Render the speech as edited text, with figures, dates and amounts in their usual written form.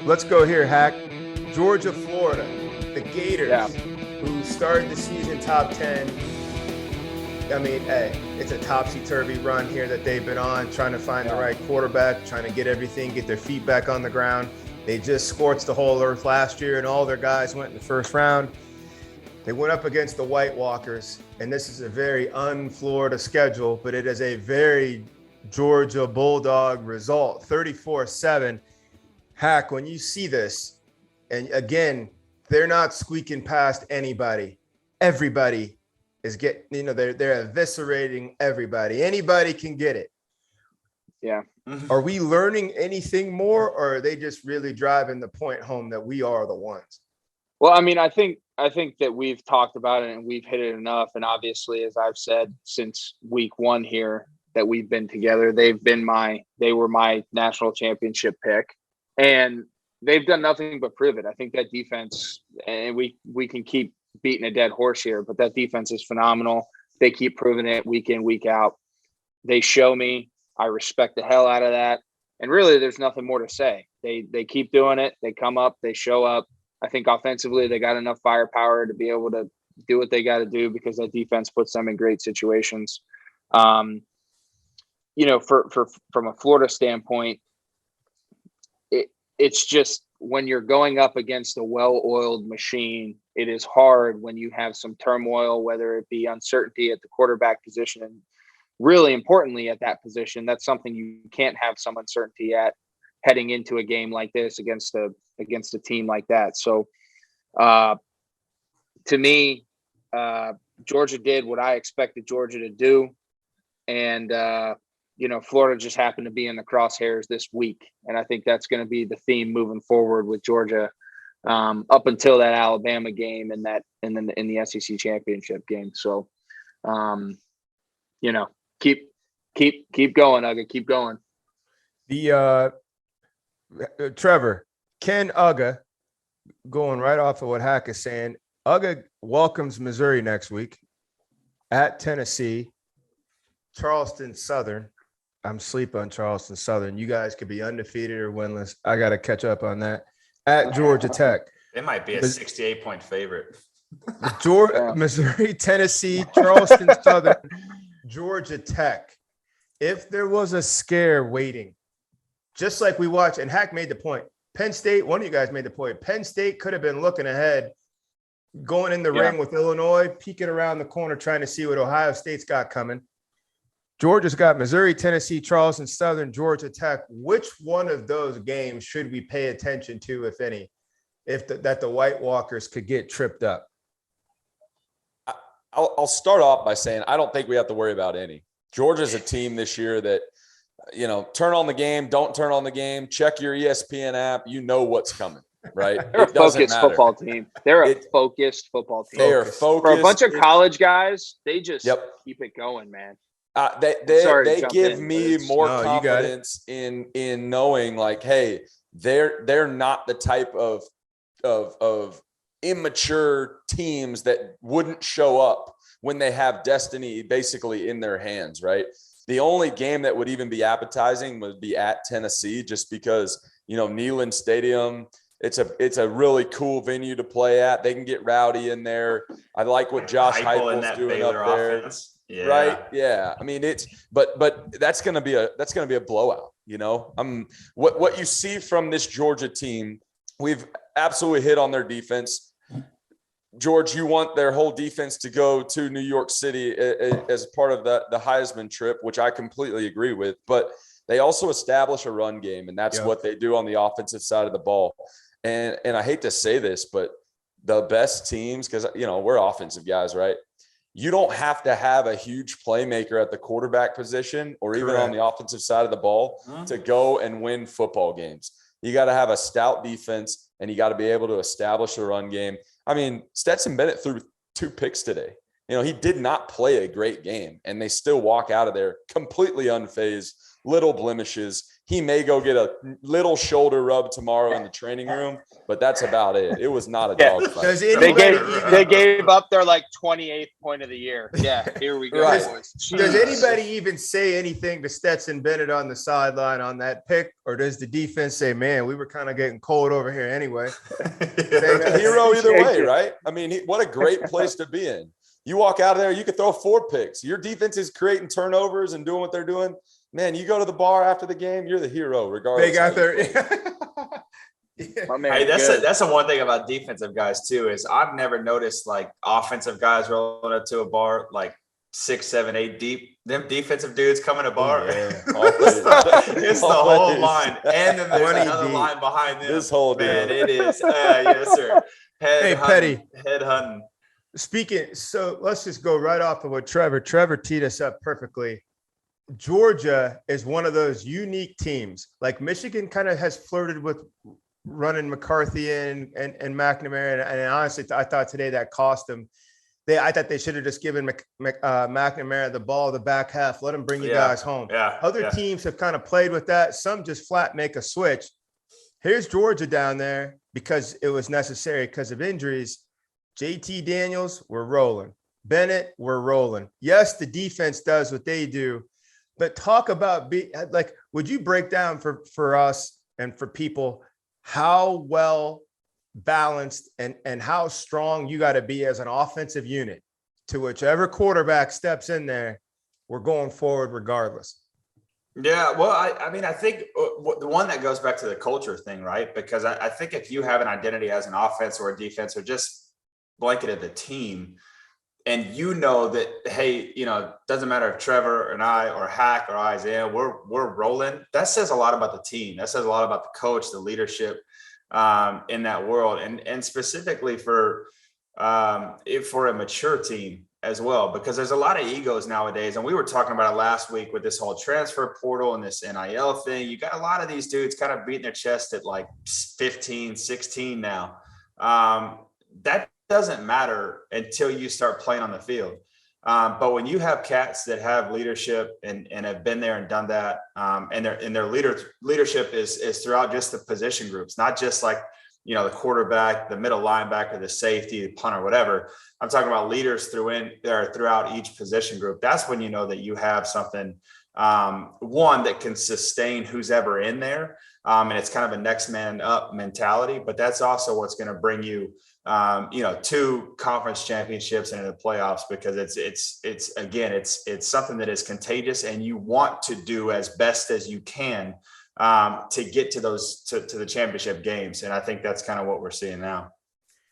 let's go here, Hack. Georgia, Florida, the Gators, who started the season top 10. I mean, hey, it's a topsy-turvy run here that they've been on, trying to find the right quarterback, trying to get everything, get their feet back on the ground. They just scorched the whole earth last year, and all their guys went in the first round. They went up against the White Walkers, and this is a very un-Florida schedule, but it is a very Georgia Bulldog result, 34-7. Hack, when you see this, and again, they're not squeaking past anybody. Everybody is getting, they're eviscerating everybody. Anybody can get it. Yeah. Are we learning anything more, or are they just really driving the point home that we are the ones? Well, I mean, I think that we've talked about it and we've hit it enough. And obviously, as I've said since week one here that we've been together, they were my national championship pick, and they've done nothing but prove it. I think that defense, and we can keep beating a dead horse here, but that defense is phenomenal. They keep proving it week in, week out. They show me. I respect the hell out of that. And really, there's nothing more to say. They keep doing it. They come up. They show up. I think offensively, they got enough firepower to be able to do what they got to do because that defense puts them in great situations. From a Florida standpoint, it's just when you're going up against a well-oiled machine, it is hard when you have some turmoil, whether it be uncertainty at the quarterback position. And really importantly at that position, that's something you can't have some uncertainty at heading into a game like this against a team like that. So to me, Georgia did what I expected Georgia to do. And, Florida just happened to be in the crosshairs this week. And I think that's going to be the theme moving forward with Georgia up until that Alabama game and then in the SEC championship game. So, keep going, Uga, keep going. The Trevor, Ken Uga, going right off of what Hack is saying, Uga welcomes Missouri next week at Tennessee, Charleston Southern. I'm sleep on Charleston Southern. You guys could be undefeated or winless. I got to catch up on that. At Georgia Tech. It might be a 68-point favorite. Missouri, Tennessee, Charleston Southern, Georgia Tech. If there was a scare waiting, just like we watched, and Hack made the point, Penn State, one of you guys made the point, Penn State could have been looking ahead, going in the ring with Illinois, peeking around the corner, trying to see what Ohio State's got coming. Georgia's got Missouri, Tennessee, Charleston Southern, Georgia Tech. Which one of those games should we pay attention to, if any, that the White Walkers could get tripped up? I'll start off by saying I don't think we have to worry about any. Georgia's a team this year that, turn on the game, don't turn on the game, check your ESPN app. You know what's coming, right? They're a focused football team. They're a focused football team. They are focused. For a bunch of college guys, they just keep it going, man. They give me more confidence in knowing, like, hey, they're not the type of immature teams that wouldn't show up when they have destiny basically in their hands, right? The only game that would even be appetizing would be at Tennessee, just because, Neyland Stadium, it's a really cool venue to play at. They can get rowdy in there. I like what Josh Heupel's doing up there. Offense. Yeah. Right. Yeah. I mean, but that's going to be a blowout, what you see from this Georgia team. We've absolutely hit on their defense. George, you want their whole defense to go to New York City as part of the Heisman trip, which I completely agree with, but they also establish a run game, and that's what they do on the offensive side of the ball. And I hate to say this, but the best teams, because, we're offensive guys, right? You don't have to have a huge playmaker at the quarterback position or even on the offensive side of the ball to go and win football games. You got to have a stout defense, and you got to be able to establish a run game. I mean, Stetson Bennett threw 2 picks today. He did not play a great game, and they still walk out of there completely unfazed little blemishes. He may go get a little shoulder rub tomorrow in the training room, but that's about it. It was not a dog fight. Does They anybody gave up their like 28th point of the year. Yeah, here we go, Right. boys. Does anybody even say anything to Stetson Bennett on the sideline on that pick, or does the defense say, "Man, we were kind of getting cold over here anyway"? A hero either way, right? I mean, what a great place to be in. You walk out of there, you could throw 4 picks. Your defense is creating turnovers and doing what they're doing. Man, you go to the bar after the game, you're the hero, regardless. They got their. My man, Hey, good. that's the one thing about defensive guys too, is I've never noticed like offensive guys rolling up to a bar like 6, 7, 8 deep. Them defensive dudes coming to bar. Yeah, It's the whole line, and then there's 20 another deep. line behind them. This whole Man, deal. it is. Yes, sir. Hey, Petty. Head hunting. Speaking, so let's just go right off of what Trevor teed us up perfectly. Georgia is one of those unique teams. Like Michigan kind of has flirted with running McCarthy and McNamara, and honestly, I thought today that cost them. I thought they should have just given McNamara the ball the back half. Let him bring you guys home. Yeah. Other teams have kind of played with that. Some just flat make a switch. Here's Georgia down there because it was necessary because of injuries. JT Daniels, we're rolling. Bennett, we're rolling. Yes, the defense does what they do, but talk about would you break down for us and for people how well balanced and how strong you got to be as an offensive unit to whichever quarterback steps in there, we're going forward regardless. Yeah, well, I mean, I think the one that goes back to the culture thing, right? Because I think if you have an identity as an offense or a defense or just blanketed the team, and you know that, hey, it doesn't matter if Trevor and I or Hack or Isaiah, we're rolling. That says a lot about the team. That says a lot about the coach, the leadership in that world, and specifically for a mature team as well, because there's a lot of egos nowadays. And we were talking about it last week with this whole transfer portal and this NIL thing. You got a lot of these dudes kind of beating their chest at like 15, 16 now. That doesn't matter until you start playing on the field. But when you have cats that have leadership and have been there and done that, and their leadership is throughout just the position groups, not just like, the quarterback, the middle linebacker, the safety, the punter, whatever. I'm talking about leaders throughout each position group. That's when you know that you have something, one that can sustain who's ever in there. And it's kind of a next man up mentality, but that's also what's going to bring you, 2 conference championships and in the playoffs, because it's something that is contagious, and you want to do as best as you can to get to the championship games. And I think that's kind of what we're seeing now.